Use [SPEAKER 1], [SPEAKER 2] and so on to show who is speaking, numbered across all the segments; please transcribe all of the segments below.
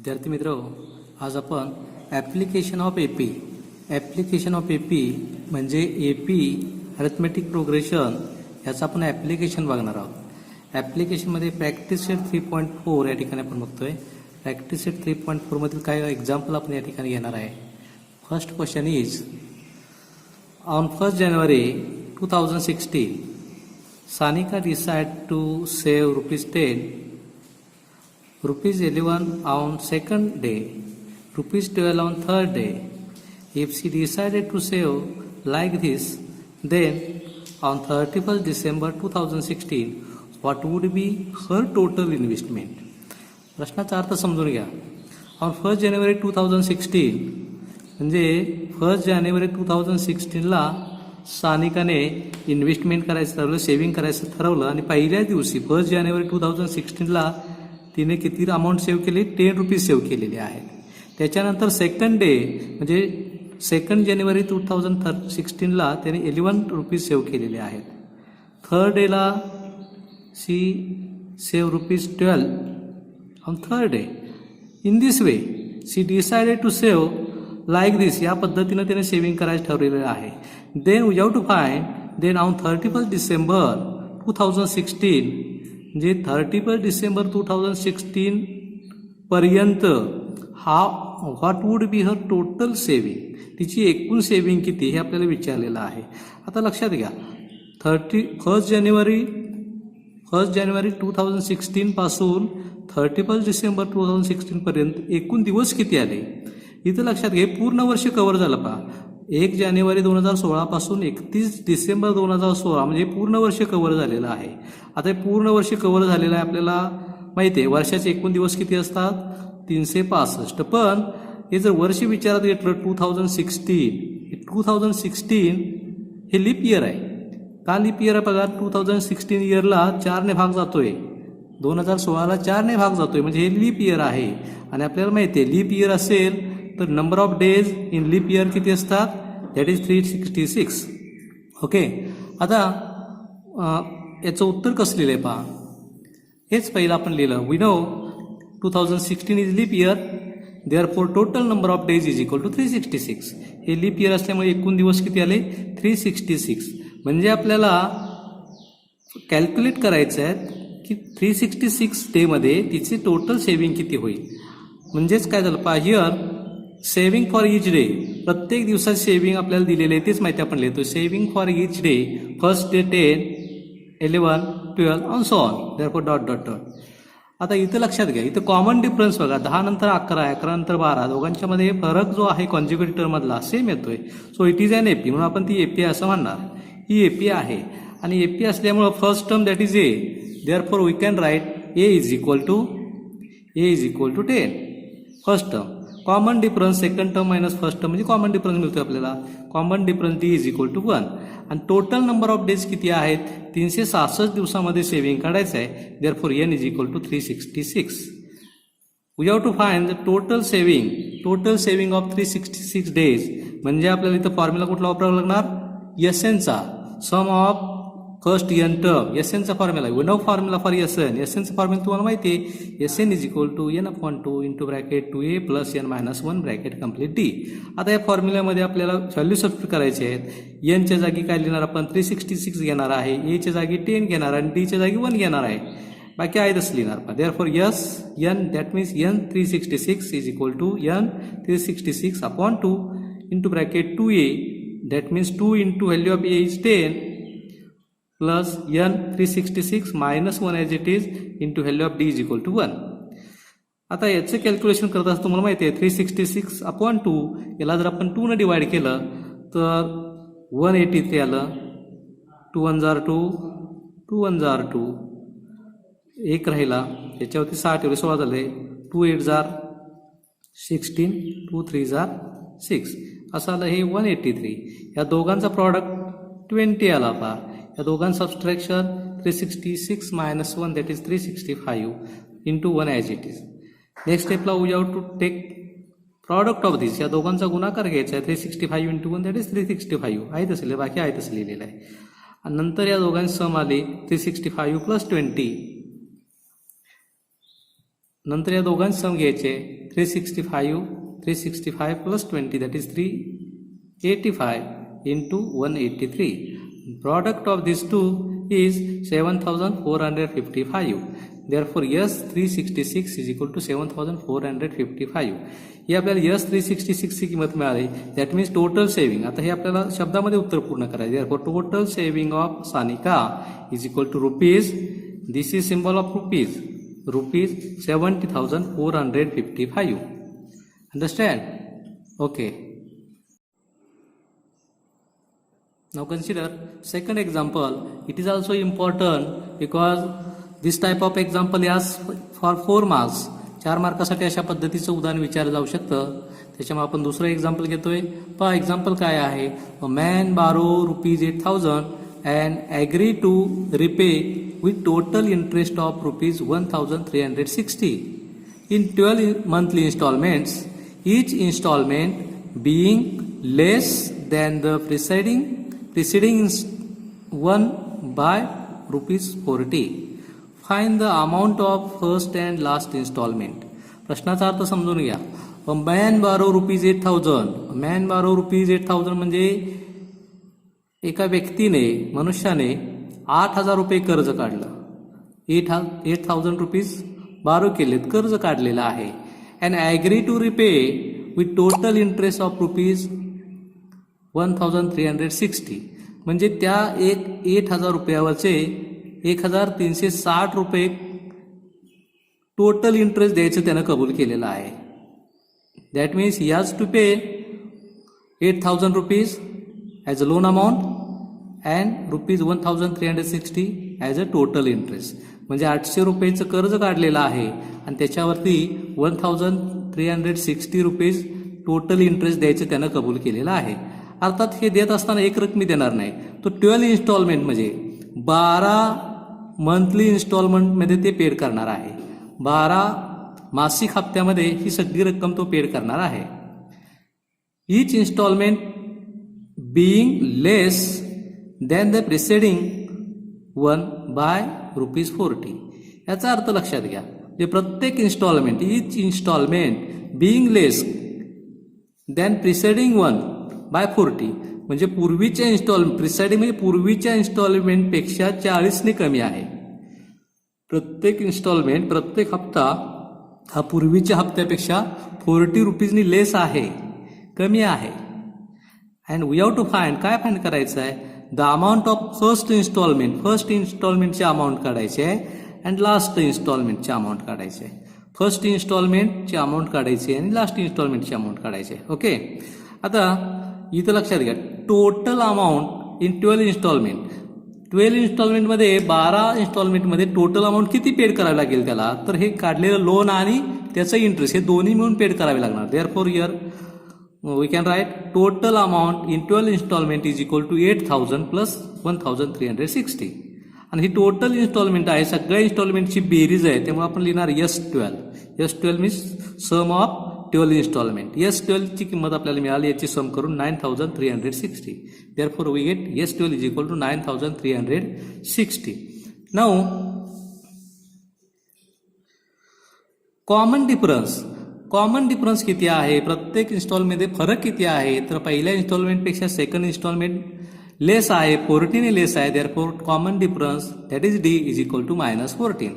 [SPEAKER 1] विद्यार्थी मित्र, आज आपण ॲप्लिकेशन ऑफ एपी म्हणजे एपी अरिथमेटिक प्रोग्रेशन याचं आपण ॲप्लिकेशन बघणार आहोत. ॲप्लिकेशनमध्ये प्रॅक्टिस सेट 3.4 या ठिकाणी आपण बघतोय. प्रॅक्टिस सेट 3.4 मधील काही एक्झाम्पल आपण या ठिकाणी घेणार आहे. First question is on 1st January 2016 Sanika decided to save ₹10, ₹11 on second day, ₹12 on third day. If she decided to save like this, then on 31st December 2016, what would be her total investment? प्रश्नाचा अर्थ समजून घ्या. On 1st January 2016 म्हणजे 1st January 2016ला सानिकाने investment करायचं ठरवलं, saving करायचं ठरवलं आणि पहिल्या दिवशी 1st January 2016ला तिने किती अमाऊंट सेव्ह केली? ₹10 सेव्ह केलेले आहेत. त्याच्यानंतर सेकंड डे म्हणजे 2 January 2016ला त्याने ₹11 सेव्ह केलेले आहेत. थर्ड डेला she save ₹12 on third day. In this way she decided to save like this, या पद्धतीनं त्याने सेव्हिंग करायचं ठरवलेलं आहे. Then we have to find then on 31st December 2016 म्हणजे 31st December 2016 पर्यंत what would be her total saving, तिची एकूण सेव्हिंग किती हे आपल्याला विचारलेलं आहे. आता लक्षात घ्या, 1st January 2016 पासून 31st December 2016 पर्यंत एकूण दिवस किती आले इथं लक्षात घ्या. पूर्ण वर्ष कव्हर झालं पहा. 1 जानेवारी 2016 पासून 31 डिसेंबर 2016 म्हणजे पूर्ण वर्ष कव्हर झालेलं आहे. आता हे पूर्ण वर्ष कव्हर झालेलं आहे आपल्याला माहिती आहे. वर्षाचे एकूण दिवस किती असतात? 365. पण हे जर वर्ष विचारात घेतलं 2016 हे लीप इयर आहे. का लीप इयर आहे बघा? 2016 इयरला 4ने भाग जातोय, 2016ला 4ने भाग जातोय म्हणजे हे लीप इयर आहे. आणि आपल्याला माहिती आहे लीप इयर असेल तर number of days in leap year किती असतात? That is 366. ओके. आता याचं उत्तर कसं लिहिलंय पहा. हेच पहिलं आपण लिहिलं. We know 2016 is leap year, therefore total number of days is equal to 366. हे लीप इयर असल्यामुळे एकूण दिवस किती आले? 366. म्हणजे आपल्याला कॅल्क्युलेट करायचं आहे की 366 डेमध्ये तिचे टोटल सेव्हिंग किती होईल. म्हणजेच काय झालं पहा, here saving for each day, प्रत्येक दिवसात सेव्हिंग आपल्याला दिलेले आहे तेच माहिती आपण लिहितो. Saving for each day, first day 10, 11, 12 on so on, therefore dot dot dot. आता इथं लक्षात घ्या, इथं कॉमन डिफरन्स बघा. 10 नंतर 11, 11 नंतर 12, दोघांच्यामध्ये फरक जो आहे कॉन्ज्युगेटिव्ह टर्ममधला सेम येतोय. So it is an AP, म्हणून आपण ती एपी असं म्हणणार. ही एपी आहे आणि एपी असल्यामुळं first term that is A, therefore we can write A is equal to 10. First term. Common difference second term minus first term म्हणजे कॉमन डिफरन्स मिळतो आपल्याला. Common difference D is equal to 1. आणि total number of days किती आहेत? 366 दिवसामध्ये saving काढायचं आहे. Therefore N is equal to 366. We have to find the total saving of 366 days. म्हणजे आपल्याला इथं फॉर्म्युला कुठला वापरावा लागणार? एसएनचा, sum of first N term. एसएनचा formula, we know formula for S N. एसएनचा फॉर्म्युला तुम्हाला माहिती आहे. S N is equal to n/2 into bracket 2a plus n-1 bracket complete D. आता या फॉर्म्युल्यामध्ये आपल्याला व्हॅल्यू सबस्टिट्यूट करायचे आहेत. एनच्या जागी काय लिहिणार आपण? 366 घेणार आहे. एच्या जागी 10 घेणार आणि डीच्या जागी 1 घेणार आहे. बाकी आहे तसं लिहिणार. Therefore N that means n 366 is equal to n 366/2 into bracket 2a, that means 2 into value of a is 10 plus n 366 minus 1 as it is into value of D is equal to 1. आता याचं calculation करत असं तुम्हाला माहिती आहे. 366/2 याला जर आपण 2 ने डिवाइड केलं तर 183 आलं. 2 1 जार 2, 2 1 जार 2, 1 राहिला. याच्यावरती 6 ठेवले, 16 झाले. 2 8 जार 16, 2 3 जार 6 असं आलं. हे 183. या दोघांचा प्रॉडक्ट 20 आला पहा. या दोघांचं subtraction 366 minus 1 that is 365 into 1 as it is. Next स्टेपला we have to take product of this. या दोघांचा गुणाकार घ्यायचा आहे. 365 इंटू 1 दॅट इज 365 आहे तसं, बाकी आहे तसं लिहिलेलं आहे. आणि नंतर या दोघांची सम आली 365 प्लस 20 नंतर या दोघांचे सम घ्यायचे 365 plus 20 that is 385 into 183. Product of these two is 7455. Therefore S366 is equal to 7455. ही आपल्याला S366 ची किंमत मिळाली. That means total saving. आता हे आपल्याला शब्दामध्ये उत्तर पूर्ण करायचे. Therefore total saving of Sanika is equal to rupees, this is symbol of rupees 70,455. Understand? Okay. Now consider second example. It is also important because this type of example is for 4 marks. 4 मार्कासाठी अशा पद्धतीचं उदाहरण विचारलं जाऊ शकतं. त्याच्यामुळे आपण दुसरं example घेतोय. पहा एक्झाम्पल काय आहे. अ मॅन बारो rupees 8,000 and agree to repay with total interest of rupees 1,360 in 12 monthly installments, each installment being less than the preceding one by rupees 40. Find the amount of first and last installment. प्रश्नाचा अर्थ समजून घ्या. A man borrow rupees 8,000. A man borrow rupees 8,000 म्हणजे एका व्यक्तीने, मनुष्याने 8,000 रुपये कर्ज काढलं. 8,000 रुपीज बारो केलेत, कर्ज काढलेलं आहे. And agree to repay with total interest of rupees 1,360. म्हणजे त्या 8,000 रुपयावरचे 1,360 रुपये टोटल इंटरेस्ट द्यायचं त्यानं कबूल केलेलं आहे. That means he has to pay 8,000 rupees as a loan amount and rupees 1,360 as a total interest. म्हणजे 800 रुपयेचं कर्ज काढलेलं आहे आणि त्याच्यावरती 1,360 रुपीज टोटल इंटरेस्ट द्यायचं त्यानं कबूल केलेलं आहे. अर्थात हे देत असताना एक रकमी देणार नाही, तो 12 इन्स्टॉलमेंट म्हणजे 12 मंथली इन्स्टॉलमेंटमध्ये ते पेड करणार आहे. 12 मासिक हप्त्यामध्ये ही सगळी रक्कम तो पेड करणार आहे. Each instalment being less than the preceding one by rupees 40. याचा अर्थ लक्षात घ्या. जे प्रत्येक instalment, each installment being less than preceding one by 40 म्हणजे पूर्वीच्या प्रिसाइडिंग म्हणजे पूर्वीच्या इन्स्टॉलमेंटपेक्षा 40ने कमी आहे. प्रत्येक इन्स्टॉलमेंट, प्रत्येक हप्ता हा पूर्वीच्या हप्त्यापेक्षा 40 रुपीजनी लेस आहे, कमी आहे. And we have to find, काय फाइंड करायचं आहे. द अमाऊंट ऑफ फर्स्ट इन्स्टॉलमेंटचे अमाऊंट काढायचे आहे अँड लास्ट इन्स्टॉलमेंटचे अमाऊंट काढायचे आहे. फर्स्ट इन्स्टॉलमेंटचे अमाऊंट काढायचे आणि लास्ट इन्स्टॉलमेंटचे अमाऊंट काढायचे. ओके. आता इथं लक्षात घ्या, टोटल अमाऊंट इन 12 इन्स्टॉलमेंट. 12 इन्स्टॉलमेंटमध्ये 12 इन्स्टॉलमेंटमध्ये टोटल अमाऊंट किती पेड करावी लागेल त्याला, तर हे काढलेलं लोन आणि त्याचं इंटरेस्ट हे दोन्ही मिळून पेड करावे लागणार. Therefore here we can write total amount in 12 installment is equal to 8,000 plus 1,360. आणि ही टोटल इन्स्टॉलमेंट आहे, सगळ्या इन्स्टॉलमेंटची बेरीज आहे, त्यामुळे आपण लिहिणार S12. S12 means some of 12 instalment. S12 ची किंमत आपल्याला मिळाली, याची सम करून 9,360. Therefore we get S12 is equal to 9,360. Now common difference किती आहे, प्रत्येक इन्स्टॉलमेंटमध्ये फरक किती आहे, तर पहिल्या इन्स्टॉलमेंटपेक्षा सेकंड इन्स्टॉलमेंट लेस आहे, 40ने लेस आहे. Therefore common difference that is D is equal to -14.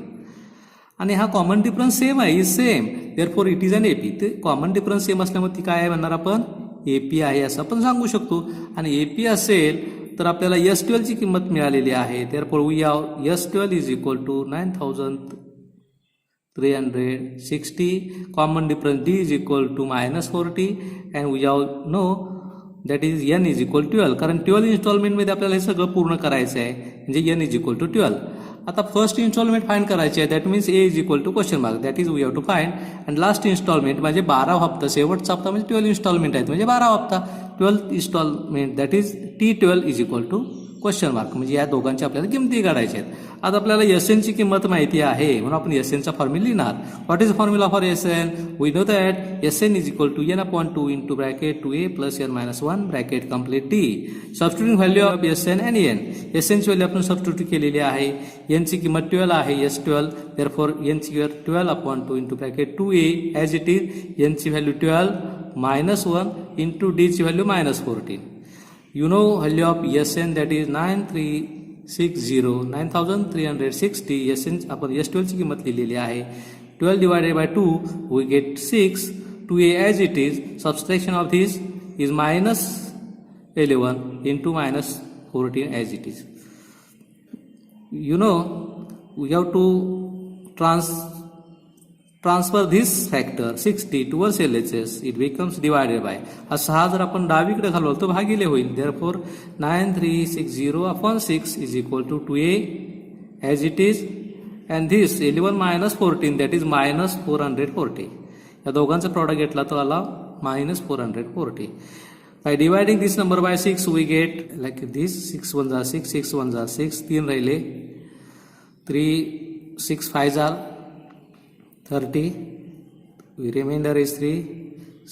[SPEAKER 1] आणि हा कॉमन डिफरन्स सेम आहे, is same. Therefore it is an AP. ते कॉमन डिफरन्स सेम असल्यामुळे ती काय आहे म्हणणार आपण, AP आहे असं आपण सांगू शकतो. आणि AP असेल तर आपल्याला S12 ची किंमत मिळालेली आहे. Therefore we have S12 is equal to 9,360. Common difference D is equal to -40 and we have know that is N is equal to 12. कारण 12 इन्स्टॉलमेंटमध्ये आपल्याला हे सगळं पूर्ण करायचं आहे, म्हणजे N इज इक्वल टू 12. आता फर्स्ट इन्स्टॉलमेंट फाइंड करायची आहे, that means A is equal to question mark, that is we have to find. And last instalment म्हणजे 12 हप्ता, शेवटचा हप्ता म्हणजे 12 इन्स्टॉलमेंट आहेत म्हणजे 12 हप्ता. 12 instalment that is T12 is equal to question mark, म्हणजे या दोघांच्या आपल्याला किमती काढायच्या आहेत. आता आपल्याला एस एनची किंमत माहिती आहे म्हणून आपण एस एनचा फॉर्म्युला लिहिणार. What is formula for S N? We know that S N is equal to N upon 2 into bracket 2a plus n minus 1 bracket complete T. Substituting value of S N and N. S एनची value आपण substitute केलेली आहे. एनची किंमत 12 आहे, S 12. Therefore एनची किंमत 12 upon 2 into bracket 2a as it is. एनची value 12 minus 1 into डीची value minus 14. You know value of SN, that is 9360 SN आपण S12 ची किंमत लिहिलेली आहे. 12 divided by 2 we get 6. 2a as it is. Subtraction of this is minus 11 into minus 14 as it is. You know we have to transfer this factor 60 towards LHS. It becomes divided by. असा हा जर आपण डावीकडे घालवलं तर भागिले होईल. Therefore 9360 upon 6 is equal to 2a as it is, and this 11 minus 14, that is minus 440. या दोघांचा प्रॉडक्ट घेतला तर आला minus 440. By dividing this number by 6 we get like this. 6 1 are 6, 6 1 are 6, 3 राहिले, 3 6 5 are 30. Remainder is 3,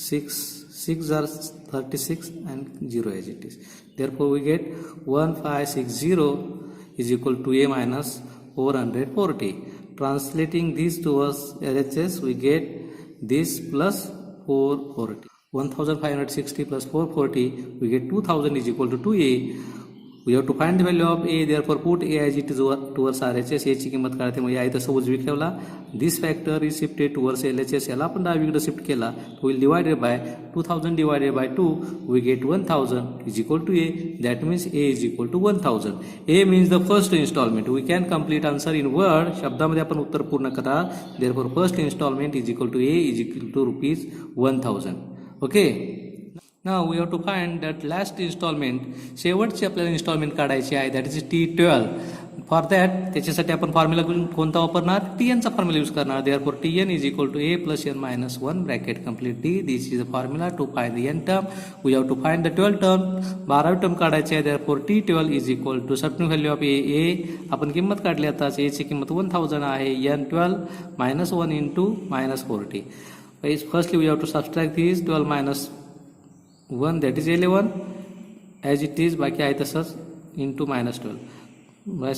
[SPEAKER 1] 6 are 36 and 0 as it is. Therefore we get 1560 is equal to a minus 440. Translating this towards LHS we get this plus 440. 1560 plus 440 we get 2000 is equal to 2a. We have to find the value of a, therefore put a as it is towards RHS. a ची किंमत काढते म्हणजे आहे तसं उजवी ठेवला. This factor is shifted towards LHS. याला आपण डावीकडे शिफ्ट केला. We'll divide it by 2000 divided by 2 we get 1000 is equal to a. That means a is equal to 1000. a means the first installment. We can complete answer in word. शब्दामध्ये आपण उत्तर पूर्ण करा. Therefore first installment is equal to a is equal to rupees 1000. Okay. Now we have to find that last installment. शेवटची आपल्याला instalment काढायची आहे. That is T12. For that त्याच्यासाठी आपण फॉर्म्युला कोणता वापरणार? TN चा फॉर्म्युला यूज करणार. Therefore TN is equal to a plus n minus 1 bracket complete T. This is a formula to find the n term. We have to find the 12 term. 12 term काढायचे आहे. Therefore T12 is equal to substituting value of a. आपण किंमत काढली आताच. a ची किंमत 1000 आहे. n 12 minus 1 into minus 40. Firstly we have to subtract this 12 minus 1, that is 11 as it is. बाकी आहे तसंच into minus 12. By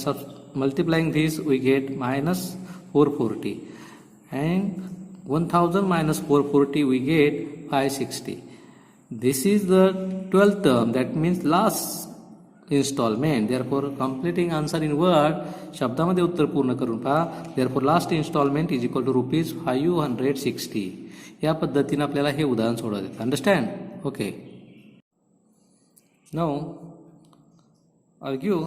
[SPEAKER 1] multiplying this we get minus 440 and 1000 minus 440 we get 560. This is the 12th term, that means last installment. Therefore completing answer in word. शब्दामध्ये उत्तर पूर्ण करून पहा. Therefore last installment is equal to rupees 560. या पद्धतीने आपल्याला हे उदाहरण सोडवतात. Understand? Okay. Now I'll give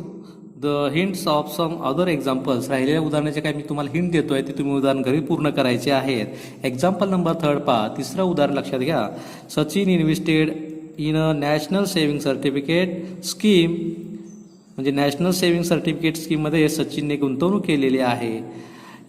[SPEAKER 1] the hints of some other examples. राहिलेल्या उदाहरणाचे काय मी तुम्हाला हिंट देतोय ते तुम्ही उदाहरण घरी पूर्ण करायचे आहेत. एक्झाम्पल नंबर 3 पहा. तिसरं उदाहरण लक्षात घ्या. Sachin invested in a national saving certificate scheme. म्हणजे नॅशनल सेव्हिंग सर्टिफिकेट स्कीममध्ये सचिनने गुंतवणूक केलेली आहे.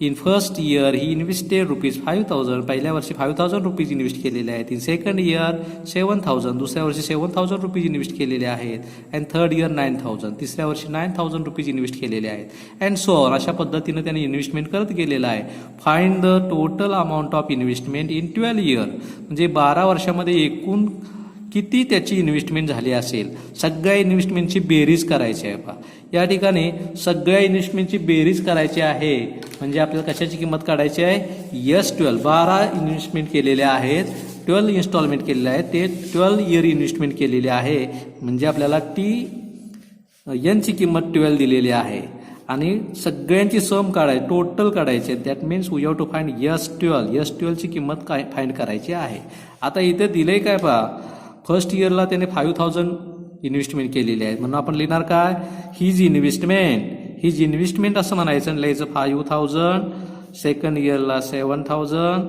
[SPEAKER 1] In first year he invested rupees 5000. पहिल्या वर्षी 5000 रुपीज इन्व्हेस्ट केलेले आहेत. In second year 7000. दुसऱ्या वर्षी 7000 रुपीज इन्व्हेस्ट केलेले आहेत. And third year 9000. तिसऱ्या वर्षी 9000 रुपीज इन्व्हेस्ट केलेले आहेत. And so on. अशा पद्धतीने त्याने इन्व्हेस्टमेंट करत गेलेला आहे. Find the total amount of investment in 12 year. म्हणजे 12 वर्षामध्ये एकूण किती त्याची इन्व्हेस्टमेंट झाली असेल. सगळ्या इन्व्हेस्टमेंटची बेरीज करायची आहे. पहा या ठिकाणी सगळ्या इन्व्हेस्टमेंटची बेरीज करायची आहे. म्हणजे आपल्याला कशाची किंमत काढायची आहे? S12. 12 इन्व्हेस्टमेंट केलेले आहेत. 12 इन्स्टॉलमेंट केलेले आहेत. ते 12 इयर इन्व्हेस्टमेंट केलेली आहे. म्हणजे आपल्याला N ची किंमत 12 दिलेली आहे. आणि सगळ्यांची सम काढायची, टोटल काढायचे. That means we have to find S12 ची किंमत काय फाइंड करायची आहे. आता इथे दिलंय काय पहा. फर्स्ट इयरला त्याने 5000 इन्व्हेस्टमेंट केलेली आहे. म्हणून आपण लिहिणार काय? हीज इन्व्हेस्टमेंट असं म्हणायचं. आणि लिहायचं 5000. सेकंड इयरला 7000.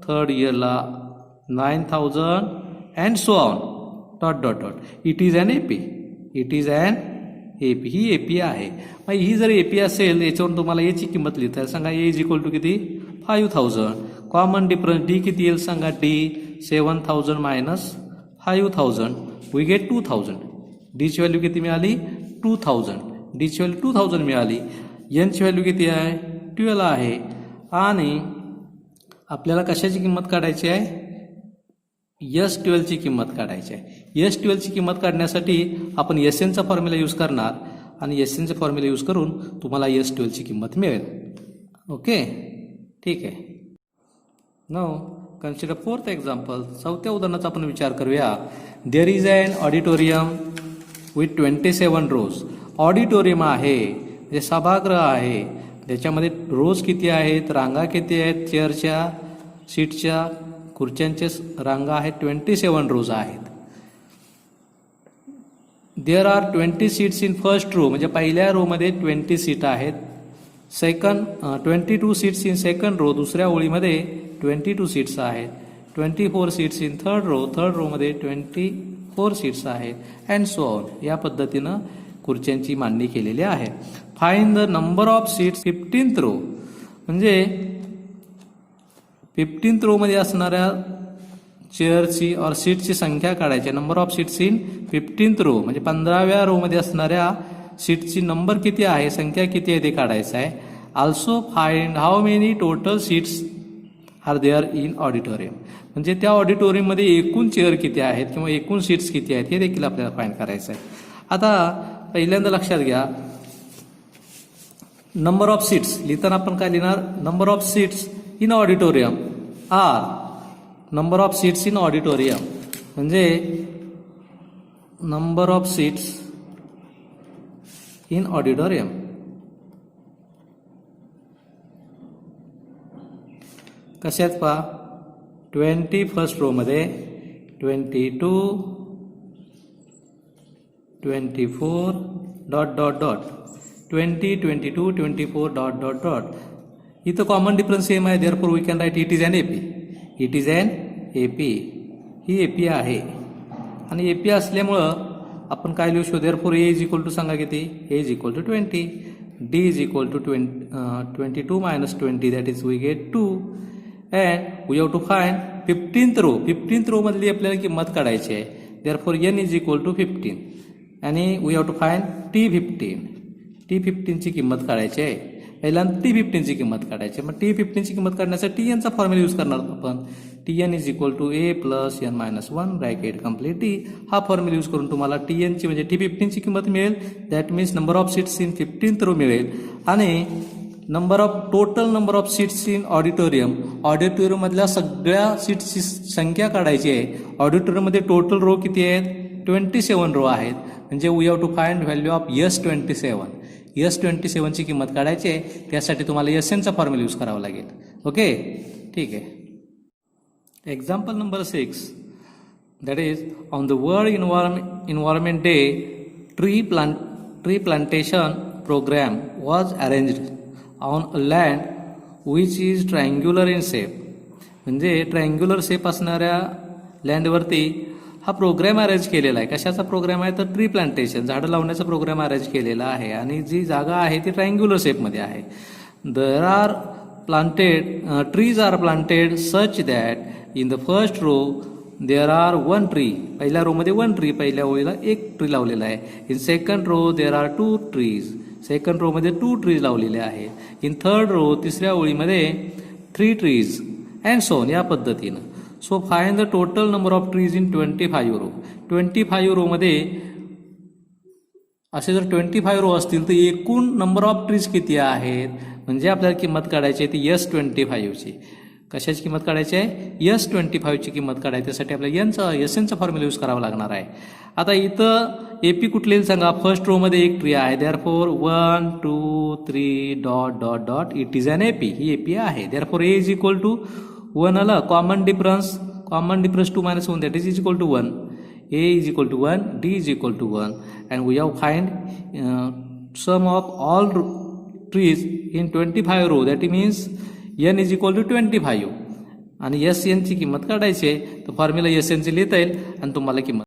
[SPEAKER 1] थर्ड इयरला 9000 and so on. Dot dot dot. It is an AP. ही एपी आहे. मग ही जर एपी असेल याच्यावरून तुम्हाला एची किंमत लिहिता सांगा. ए इज इक्वल टू किती? 5000. कॉमन डिफरन्स डी किती येईल सांगा? D 7000 minus 5000 we get 2000. डीची व्हॅल्यू किती मिळाली? 2000, डीची व्हॅल्यू 2000 मिळाली, एनची व्हॅल्यू किती आहे 12 आहे, आणि आपल्याला कशाची किंमत काढायची आहे S12ची किंमत काढायची आहे. S12ची किंमत काढण्यासाठी आपण SN चा फॉर्म्युला यूज करणार आणि SN चा फॉर्म्युला यूज करून तुम्हाला S12ची किंमत मिळेल. ओके, ठीक आहे. Now consider fourth example. चौथ्या उदाहरणाचा आपण विचार करूया. There is an auditorium with 27 rows. Auditorium आहे म्हणजे सभागृह आहे, त्याच्यामध्ये रोज किती आहेत, रांगा किती आहेत, चेअरच्या सीटच्या खुर्च्यांचे रांगा आहेत 27 रोज आहेत. There are 20 seats in first row, म्हणजे पहिल्या रोमध्ये 20 सीट आहेत. 22 सीट्स इन सेकंड रो, दुसऱ्या ओळीमध्ये 22 सीट्स आहेत. 24 सीट्स इन थर्ड रोमध्ये 24 सीट्स आहेत, अँड सो ऑन. या पद्धतीनं खुर्च्यांची मांडणी केलेली आहे. Find the number of seats 15th row, म्हणजे 15th रो मध्ये असणाऱ्या चेअरची और सीटची संख्या काढायची. Number of seats in 15th row म्हणजे 15व्या रो मध्ये असणाऱ्या सीटची नंबर किती आहे, संख्या किती आहे ते काढायचं आहे. Also find how many total seats are there in auditorium, म्हणजे त्या ऑडिटोरियममध्ये एकूण चेअर किती आहेत किंवा एकूण सीट्स किती आहेत हे देखील आपल्याला फाइंड करायचं आहे. आता पहिल्यांदा लक्षात घ्या, नंबर ऑफ सीट्स लिहिताना आपण काय लिहिणार, number of seats in auditorium are number of seats in auditorium, म्हणजे number of seats in auditorium. कशात पहा, 21st रो मध्ये 22, 24 dot dot dot 20, 22, 24 dot dot dot. इथं कॉमन डिफरन्स सेम आहे, therefore we can write it is an AP. It is an AP, ही AP आहे आणि AP असल्यामुळं आपण काय लिहू शकतो, therefore A is equal to सांगा किती, A is equal to 20, D is equal to 22 minus 20, that is we get 2, and we have to find 15th row. 15th row मधली आपल्याला किंमत काढायची आहे. Therefore N is equal to 15 आणि we have to find T15. T15ची किंमत काढायची आहे. पहिल्यांदा T15ची किंमत काढायची. मग T15ची किंमत काढण्यासाठी TN चा फॉर्म्युला यूज करणार आपण. TN is equal to A plus N minus 1 bracket complete T. हा फॉर्म्युला यूज करून तुम्हाला TNची म्हणजे T15ची किंमत मिळेल. That means number of seats in 15th row मिळेल. आणि total number of seats in auditorium, auditorium मधल्या सगळ्या सीट्सची संख्या काढायची आहे. ऑडिटोरियम मध्ये टोटल रो किती आहेत, 27 रो आहेत. म्हणजे we have to find value of S27. S27ची किंमत काढायची आहे, त्यासाठी तुम्हाला SN चा फॉर्म्युला यूज करावा लागेल. ओके, ठीक आहे. Example number 6, that is on the world environment day tree plantation programme was arranged on a land which is triangular in shape. म्हणजे ट्रायंग्युलर शेप असणाऱ्या लँडवरती हा प्रोग्राम अरेंज केलेला आहे. कशाचा प्रोग्राम आहे तर ट्री प्लांटेशन, झाडं लावण्याचा प्रोग्राम अरेंज केलेला आहे. आणि जी जागा आहे ती ट्रायंग्युलर शेपमध्ये आहे. There are trees are planted such that in the first row there are 1 tree. पहिल्या रोमध्ये 1 ट्री, पहिल्या ओळीला 1 ट्री लावलेला आहे. In second row there are 2 trees, second row मध्ये 2 ट्रीज लावलेले आहेत. इन थर्ड रो, तिसऱ्या ओळीमध्ये 3 ट्रीज, अँड सो ऑन. या पद्धतीनं. So find the total number of trees in 25 row. 25 row मध्ये असे जर 25 रो असतील तर एकूण नंबर ऑफ ट्रीज किती आहेत, म्हणजे आपल्याला किंमत काढायची आहे ती S25ची. कशाची किंमत काढायची आहे, S25ची किंमत काढायची. त्यासाठी आपल्याला SN चा फॉर्म्युला यूज करावा लागणार आहे. आता इथं एपी कुठले सांगा, फर्स्ट रो मध्ये 1 ट्री आहे. Therefore 1, 2, 3 dot dot dot it is an AP. ही एपी आहे. Therefore A is equal to 1 आला. Common difference 2 minus 1 that is equal to 1. A is equal to 1, D is equal to 1, and we have find sum of all trees in 25 row. That means n is equal to 25. आणि SN ची किंमत काढायची आहे, तर formula SN ची लिहिता येईल आणि तुम्हाला किंमत